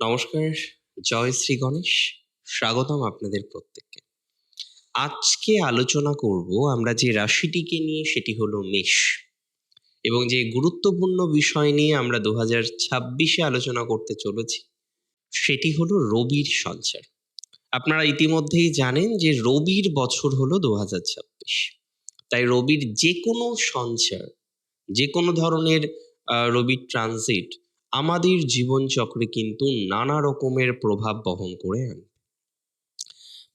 নমস্কার, জয় শ্রী গণেশ। স্বাগতম আপনাদের প্রত্যেককে। আজকে আলোচনা করব আমরা যে রাশিটিকে নিয়ে, সেটি হলো মেষ। এবং যে গুরুত্বপূর্ণ বিষয় নিয়ে আমরা 2026-এ আলোচনা করতে চলেছি, সেটি হলো রবির সঞ্চার। আপনারা ইতিমধ্যেই জানেন যে রবির বছর হলো 2026। তাই রবির যে কোনো সঞ্চার, যে কোনো ধরনের রবির ট্রানজিট আমাদের জীবনচক্রে কিন্তু নানা রকমের প্রভাব বহন করে আনে।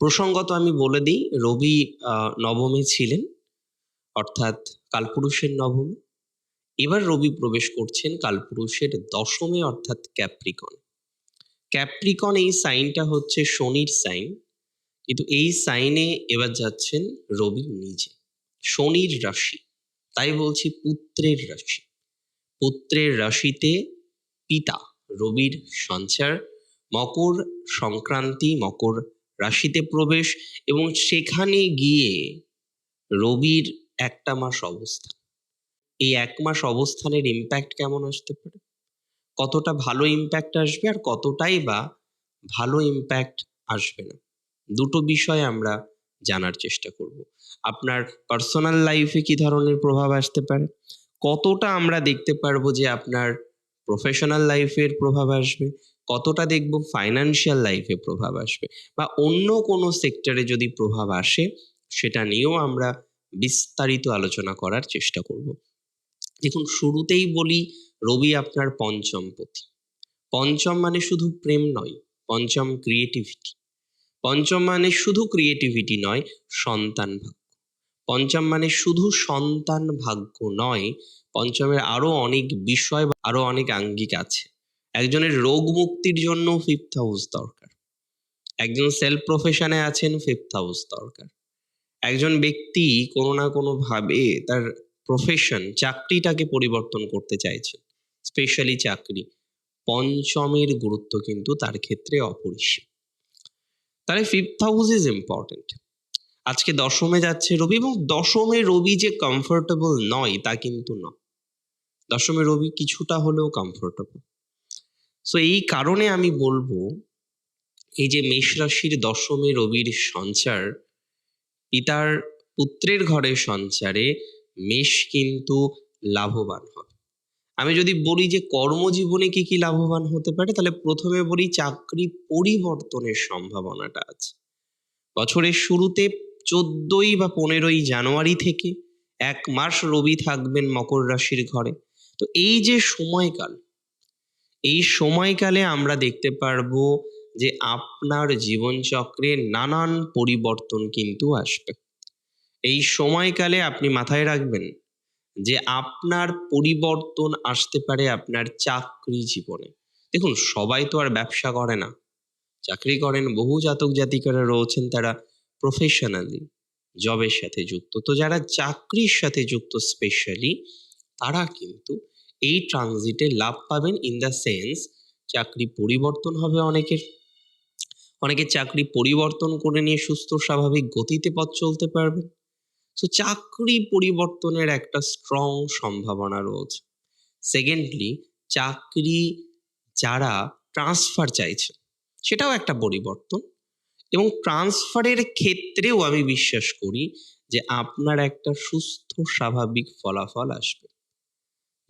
প্রসঙ্গত আমি বলে দিই, রবি নবমে ছিলেন, অর্থাৎ কালপুরুষের নবমে। এবার রবি প্রবেশ করছেন কালপুরুষের দশমে, অর্থাৎ ক্যাপ্রিকন। ক্যাপ্রিকন এই সাইনটা হচ্ছে শনির সাইন, কিন্তু এই সাইনে এবার যাচ্ছেন রবি নিজে, শনির রাশি। তাই বলছি পুত্রের রাশি। পুত্রের রাশিতে পিতা রবির সঞ্চার, মকর সংক্রান্তি, মকর রাশিতে প্রবেশ, এবং সেখানে গিয়ে রবির একটা মাস অবস্থান। এই এক মাস অবস্থানের ইম্প্যাক্ট কেমন আসতে পারে, কতটা ভালো ইম্প্যাক্ট আসবে আর কতটাই বা ভালো ইম্প্যাক্ট আসবে না, দুটো বিষয় আমরা জানার চেষ্টা করব। আপনার পার্সোনাল লাইফে কি ধরনের প্রভাব আসতে পারে, কতটা আমরা দেখতে পারবো যে আপনার প্রফেশনাল লাইফের প্রভাব আসবে, কতটা দেখব ফাইন্যান্সিয়াল লাইফে প্রভাব আসবে, বা অন্য কোনো সেক্টরে যদি প্রভাব আসে, সেটা নিয়েও আমরা বিস্তারিত আলোচনা করার চেষ্টা করব। দেখুন, শুরুতেই বলি, রবি আপনার পঞ্চমপতি। পঞ্চম মানে শুধু প্রেম নয়, পঞ্চম ক্রিয়েটিভিটি। পঞ্চম মানে শুধু ক্রিয়েটিভিটি নয়, সন্তান ভাগ্য। পঞ্চম মানে শুধু সন্তান ভাগ্য নয়, পঞ্চমের আরো অনেক বিষয় বা আরো অনেক আঙ্গিক আছে। একজনের রোগ মুক্তির জন্য ফিফথ হাউস দরকার, একজন সেলফ প্রফেশনে আছেন, ফিফথ হাউস দরকার। একজন ব্যক্তি কোনো না কোনো ভাবে তার প্রফেশন, চাকরিটাকে পরিবর্তন করতে চাইছে, স্পেশালি চাকরি, পঞ্চমের গুরুত্ব কিন্তু তার ক্ষেত্রে অপরিসীম। তাহলে ফিফথ হাউস ইজ ইম্পর্টেন্ট। আজকে দশমে যাচ্ছে রবি, এবং দশমে রবি যে কমফোর্টেবল নয় তা কিন্তু নয়, দশমে রবি কিছুটা হলেও কমফোর্টেবল। সো এই কারণে আমি বলবো, এই যে মেষ রাশির দশমে রবির সঞ্চার, পিতার পুত্রের ঘরে সঞ্চারে মেষ কিন্তু লাভবান হবে। আমি যদি বলি যে কর্মজীবনে কি কি লাভবান হতে পারে, তাহলে প্রথমে বলি চাকরি পরিবর্তনের সম্ভাবনাটা আছে। বছরের শুরুতে 14ই বা 15ই জানুয়ারি থেকে এক মাস রবি থাকবেন মকর রাশির ঘরে। তো এই যে সময়কাল, এই সময়কালে আমরা দেখতে পারবো যে আপনার জীবনচক্রে নানান পরিবর্তন কিন্তু আসবে। এই সময়কালে আপনি মাথায় রাখবেন যে আপনার পরিবর্তন আসতে পারে আপনার চাকরি জীবনে। দেখুন, সবাই তো আর ব্যবসা করে না, চাকরি করেন। বহু জাতক জাতিকারা রয়েছেন, তারা প্রফেশনালি জবের সাথে যুক্ত। তো যারা চাকরির সাথে যুক্ত স্পেশালি, তারা কিন্তু এই ট্রানজিটে লাভ পাবেন। ইন দ্য সেন্স, চাকরি পরিবর্তন হবে অনেকের, অনেকের চাকরি পরিবর্তন করে নিয়ে সুস্থ স্বাভাবিক গতিতে পথ চলতে পারবেন। তো চাকরি পরিবর্তনের একটা স্ট্রং সম্ভাবনা রয়েছে। সেকেন্ডলি, চাকরি যারা ট্রান্সফার চাইছে, সেটাও একটা পরিবর্তন। এবং ট্রান্সফারের ক্ষেত্রেও আমি বিশ্বাস করি যে আপনার একটা সুস্থ স্বাভাবিক ফলাফল আসবে।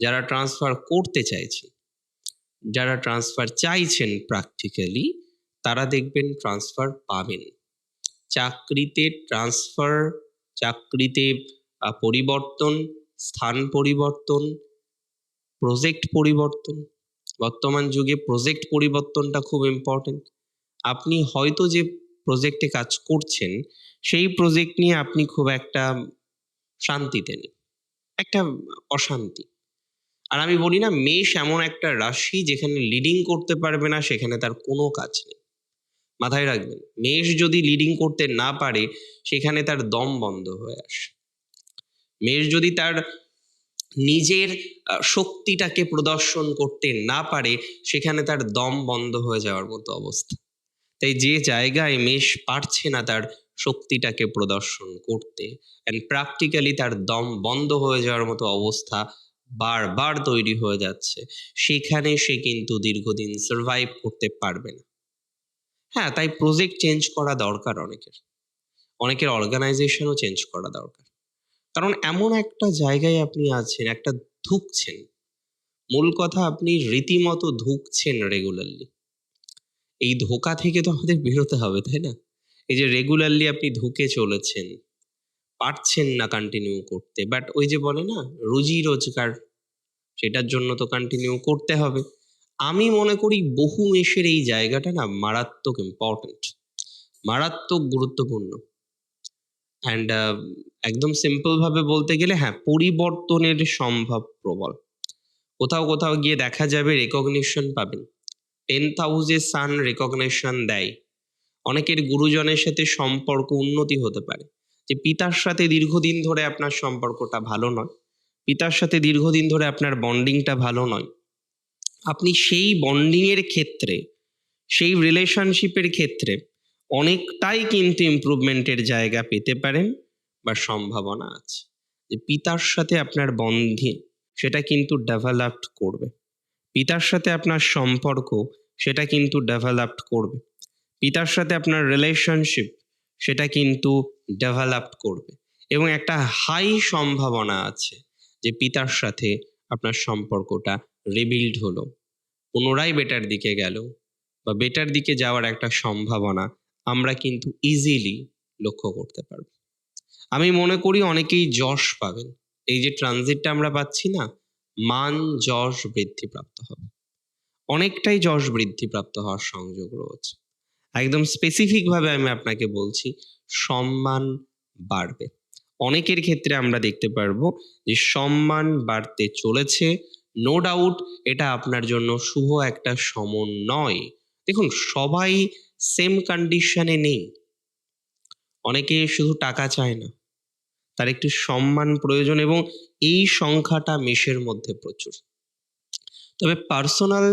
যারা ট্রান্সফার করতে চাইছেন, যারা ট্রান্সফার চাইছেন প্র্যাকটিক্যালি, তারা দেখবেন ট্রান্সফার পাবেন। চাকরিতে ট্রান্সফার, চাকরিতে পরিবর্তন, স্থান পরিবর্তন, প্রজেক্ট পরিবর্তন। বর্তমান যুগে প্রজেক্ট পরিবর্তনটা খুব ইম্পর্টেন্ট। আপনি হয়তো যে প্রজেক্টে কাজ করছেন, সেই প্রজেক্ট নিয়ে আপনি খুব একটা শান্তিতে নেই, একটা অশান্তি। আর আমি বলি না, মেষ এমন একটা রাশি যেখানে লিডিং করতে পারবে না, সেখানে তার কোনো কাজ নেই। মাথায় রাখবেন, মেষ যদি লিডিং করতে না পারে, সেখানে তার দম বন্ধ হয়ে আসে। মেষ যদি তার নিজের শক্তিটাকে প্রদর্শন করতে না পারে, সেখানে তার দম বন্ধ হয়ে যাওয়ার মতো অবস্থা। তাই যে জায়গায় মেষ পারছে না তার শক্তিটাকে প্রদর্শন করতে, অ্যান্ড প্র্যাকটিক্যালি তার দম বন্ধ হয়ে যাওয়ার মতো অবস্থা, বারবার তৈরি হয়ে যাচ্ছে, সেখানে সে কিন্তু দীর্ঘদিন সার্ভাইভ করতে পারবে না। হ্যাঁ, তাই প্রজেক্ট চেঞ্জ করা দরকার অনেকের। অনেকের অর্গানাইজেশনও চেঞ্জ করা দরকার। কারণ এমন একটা জায়গায় আপনি আছেন, একটা ধুঁকছেন। মূল কথা, আপনি রীতিমতো ধুঁকছেন রেগুলারলি। এই ধোঁকা থেকে তো আমাদের বেরোতে হবে, তাই না? এই যে রেগুলারলি আপনি ধুঁকে চলেছেন, পারছেন না কন্টিনিউ করতে, বাট ওই যে বলে না, রুজি রোজগার, সেটার জন্য তো কন্টিনিউ করতে হবে। আমি মনে করি বহু মেষের এই জায়গাটা না মারাত্মক ইম্পর্ট্যান্ট, মারাত্মক গুরুত্বপূর্ণ। অ্যান্ড একদম সিম্পল ভাবে বলতে গেলে, হ্যাঁ, পরিবর্তনের সম্ভব প্রবল। কোথাও কোথাও গিয়ে দেখা যাবে রেকগনিশন পাবেন, 10th হাউসে সান রেকগনিশন দেয়। অনেকের গুরুজনের সাথে সম্পর্ক উন্নতি হতে পারে, যে পিতার সাথে দীর্ঘদিন ধরে আপনার সম্পর্কটা ভালো নয়, পিতার সাথে দীর্ঘদিন ধরে আপনার বন্ডিংটা ভালো নয়, আপনি সেই বন্ডিং এর ক্ষেত্রে, সেই রিলেশনশিপের ক্ষেত্রে অনেকটাই কিন্তু ইমপ্রুভমেন্টের জায়গা পেতে পারেন, বা সম্ভাবনা আছে যে পিতার সাথে আপনার বন্ধে সেটা কিন্তু ডেভেলপড করবে, পিতার সাথে আপনার সম্পর্ক সেটা কিন্তু ডেভেলপড করবে, পিতার সাথে আপনার রিলেশনশিপ সেটা কিন্তু ডেভেলপড করবে, এবং একটা হাই সম্ভাবনা আছে যে পিতার সাথে আপনার সম্পর্কটা রিবিল্ড হলো, পুনরায় বেটার দিকে গেল, বা বেটার দিকে যাওয়ার একটা সম্ভাবনা আমরা কিন্তু ইজিলি লক্ষ্য করতে পারবো। আমি মনে করি অনেকেই যশ পাবেন। এই যে ট্রানজিটটা আমরা পাচ্ছি না, মান যশ বৃদ্ধিপ্রাপ্ত হবে, অনেকটাই যশ বৃদ্ধিপ্রাপ্ত হওয়ার সংযোগ রয়েছে। একদম স্পেসিফিক ভাবে আমি আপনাকে বলছি, সম্মান বাড়বে। অনেকের ক্ষেত্রে আমরা দেখতে পারবো যে সম্মান বাড়তে চলেছে। নো ডাউট এটা আপনার জন্য শুভ একটা সমন্বয়। দেখুন, সবাই সেম কন্ডিশনে নেই। অনেকে শুধু টাকা চায় না, তার একটু সম্মান প্রয়োজন, এবং এই সংখ্যাটা মেষের মধ্যে প্রচুর। তবে পার্সোনাল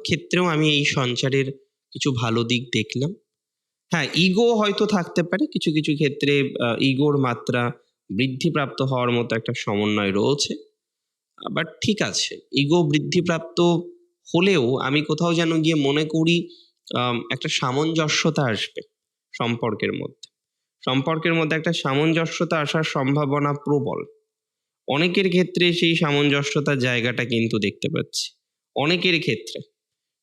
ক্ষেত্রেও আমি এই সঞ্চারের কিছু ভালো দিক দেখলাম। হ্যাঁ, ইগো হয়তো থাকতে পারে কিছু কিছু ক্ষেত্রে, ইগোর মাত্রা বৃদ্ধিপ্রাপ্ত হওয়ার মতো একটা সমন্বয় রয়েছে, বাট ঠিক আছে, ইগো বৃদ্ধিপ্রাপ্ত হলেও আমি কোথাও যেন গিয়ে মনে করি একটা সামঞ্জস্যতা আসবে সম্পর্কের মধ্যে, সম্পর্কের মধ্যে একটা সামঞ্জস্যতা আসার সম্ভাবনা প্রবল। অনেকের ক্ষেত্রে সেই সামঞ্জস্যতার জায়গাটা কিন্তু দেখতে পাচ্ছি, অনেকের ক্ষেত্রে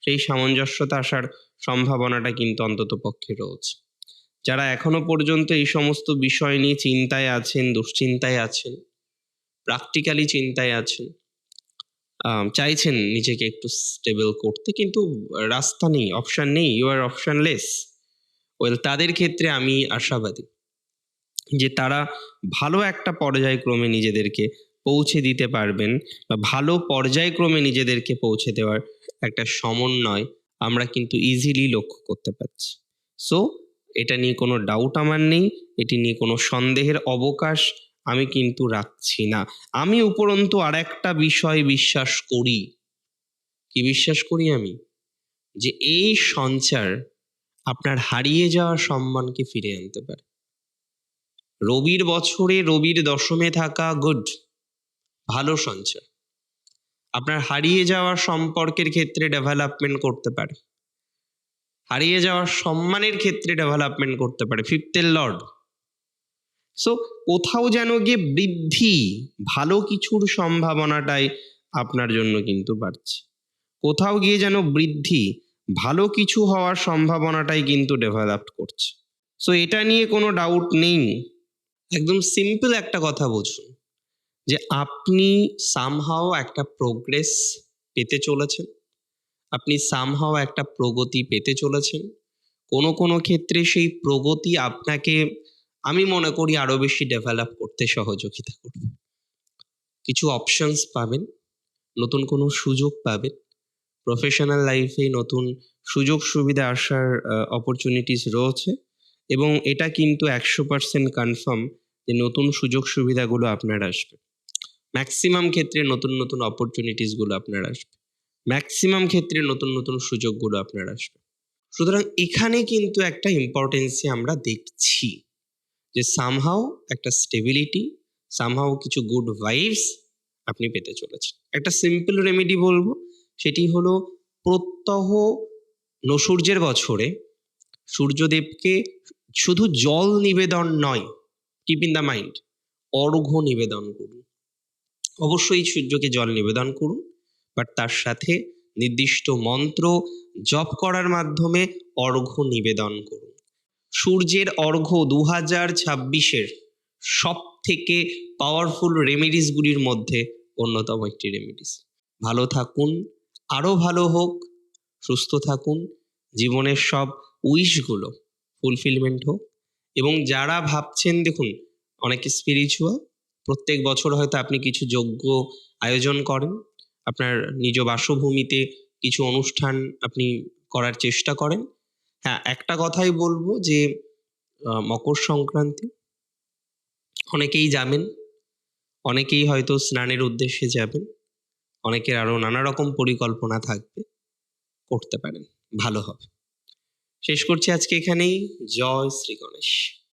সেই সামঞ্জস্যতা আসার সম্ভাবনাটা কিন্তু অন্তত পক্ষে রয়েছে। যারা এখনো পর্যন্ত এই সমস্ত বিষয় নিয়ে চিন্তায় আছেন, দুশ্চিন্তায় আছেন, প্র্যাকটিক্যালি চিন্তায় আছেন, চাইছেন নিজেকে একটু স্টেবল করতে, কিন্তু রাস্তা নেই, অপশন নেই, ইউ আর অপশনলেস, ওয়েল, তাদের ক্ষেত্রে আমি আশাবাদী যে তারা ভালো একটা পর্যায়ক্রমে নিজেদেরকে পৌঁছে দিতে পারবেন, বা ভালো পর্যায়ক্রমে নিজেদেরকে পৌঁছে দেওয়ার একটা সমন্বয় আমরা কিন্তু ইজিলি লক্ষ্য করতে পারছি। সো এটা নিয়ে কোনো ডাউট আমার নেই, এটি নিয়ে কোনো সন্দেহের অবকাশ আমি কিন্তু রাখছি না। আমি উপরন্তু আর একটা বিষয় বিশ্বাস করি। কি বিশ্বাস করি আমি? যে এই সঞ্চার আপনার হারিয়ে যাওয়া সম্মানকে ফিরে আনতে পারে। রবির বছরে রবির দশমে থাকা গুড, ভালো সঞ্চার আপনার হারিয়ে যাওয়া সম্পর্কের ক্ষেত্রে ডেভেলপমেন্ট করতে পারে, হারিয়ে যাওয়ার সম্মানের ক্ষেত্রে ডেভেলপমেন্ট করতে পারে, ফিফথের লর্ড। সো কোথাও যেন গিয়ে বৃদ্ধি, ভালো কিছুর সম্ভাবনাটাই আপনার জন্য কিন্তু বাড়ছে, কোথাও গিয়ে যেন বৃদ্ধি, ভালো কিছু হওয়ার সম্ভাবনাটাই কিন্তু ডেভেলপ করছে। সো এটা নিয়ে কোনো ডাউট নেই। একদম সিম্পল একটা কথা বুঝুন, যে আপনি সামহাও একটা প্রোগ্রেস পেতে চলেছেন, আপনি সামহাও একটা প্রগতি পেতে চলেছেন। কোনো কোনো ক্ষেত্রে সেই প্রগতি আপনাকে, আমি মনে করি, আরো বেশি ডেভেলপ করতে সহযোগিতা করবে। কিছু অপশনস পাবেন, নতুন কোনো সুযোগ পাবেন, প্রফেশনাল লাইফে নতুন সুযোগ সুবিধা আসার অপরচুনিটিস রয়েছে, এবং এটা কিন্তু 100% কনফার্ম যে নতুন সুযোগ সুবিধাগুলো আপনার আসবে। ম্যাক্সিমাম ক্ষেত্রে নতুন নতুন অপরচুনিটিস গুলো আপনার আসবে, ম্যাক্সিমাম ক্ষেত্রে নতুন নতুন সুযোগগুলো আপনার আসবে। সুতরাং এখানে কিন্তু একটা ইম্পর্টেন্সি আমরা দেখছি, যে সামহাও একটা স্টেবিলিটি, সামহাও কিছু গুড ভাইবস আপনি পেতে চলেছেন। একটা সিম্পল রেমেডি বলবো, সেটি হলো প্রত্যহ সূর্যের বছরে সূর্যদেবকে শুধু জল নিবেদন নয়, কিপ ইন দ্য মাইন্ড, অর্ঘ্য নিবেদন করুন। অবশ্যই সূর্যকে জল নিবেদন করুন, বাট তার সাথে নির্দিষ্ট মন্ত্র জপ করার মাধ্যমে অর্ঘ্য নিবেদন করুন। সূর্যের অর্ঘ্য 2026-এর সব থেকে পাওয়ারফুল রেমেডিসগুলির মধ্যে অন্যতম একটি রেমেডিস। ভালো থাকুন, আরও ভালো হোক, সুস্থ থাকুন, জীবনের সব উইশগুলো ফুলফিলমেন্ট হোক। এবং যারা ভাবছেন, দেখুন, অনেকে স্পিরিচুয়াল, প্রত্যেক বছর হয়তো আপনি কিছু যজ্ঞ আয়োজন করেন, আপনার নিজ বাসভূমিতে কিছু অনুষ্ঠান আপনি করার চেষ্টা করেন। হ্যাঁ, একটা কথাই বলবো যে মকর সংক্রান্তি অনেকেই যাবেন, অনেকেই হয়তো স্নানের উদ্দেশ্যে যাবেন, অনেকের আরো নানা রকম পরিকল্পনা থাকবে, করতে পারেন, ভালো হবে। শেষ করছি আজকে এখানেই। জয় শ্রী গণেশ।